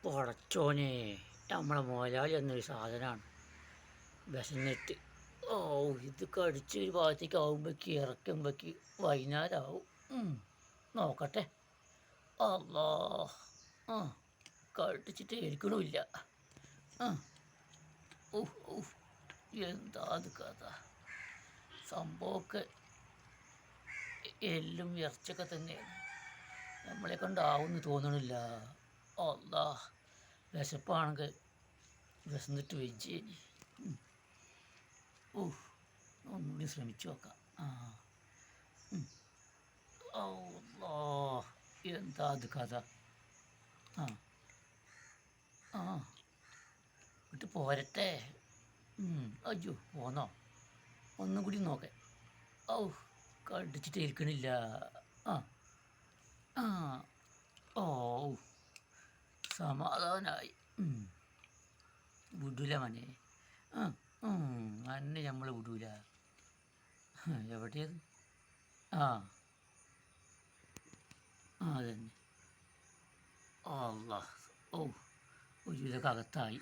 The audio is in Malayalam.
പടച്ചോനെ, നമ്മളെ മുതലാളി എന്നൊരു സാധനമാണ്. വിശന്നിട്ട് ഓ ഇത് കടിച്ച് ഒരു ഭാഗത്തേക്ക് ആകുമ്പോഴേക്ക് ഇറക്കുമ്പോഴേക്ക് വൈകുന്നേരമാവും. നോക്കട്ടെ. അല്ലാ, ആ കടിച്ചിട്ട് ഇരിക്കണമില്ല. എന്താ അത് കഥ? സംഭവമൊക്കെ എല്ലും ഇറച്ചൊക്കെ തന്നെയാണ്. നമ്മളെ കൊണ്ടാവുമെന്ന് തോന്നണില്ല. അല്ലാ, വിശപ്പാണെങ്കിൽ വിശന്നിട്ട് വെച്ചേനി. ഒന്നുകൂടി ശ്രമിച്ചു നോക്കാം. അല്ലാ, എന്താ അത് കഥ? ആ ആ വിട്ട് പോരട്ടെ. അയ്യോ, പോന്നോ? ഒന്നും കൂടി നോക്കേ. കടിച്ചിട്ട് ഇരിക്കണില്ല. ആ ആ ഓ സമാധാനായി. വിടൂല മനെ. അന്നെ നമ്മൾ വിടൂല. എവിടെയത്? ആ അതന്നെ. അല്ലാ, ഒരു ഇതൊക്കെ അകത്തായി.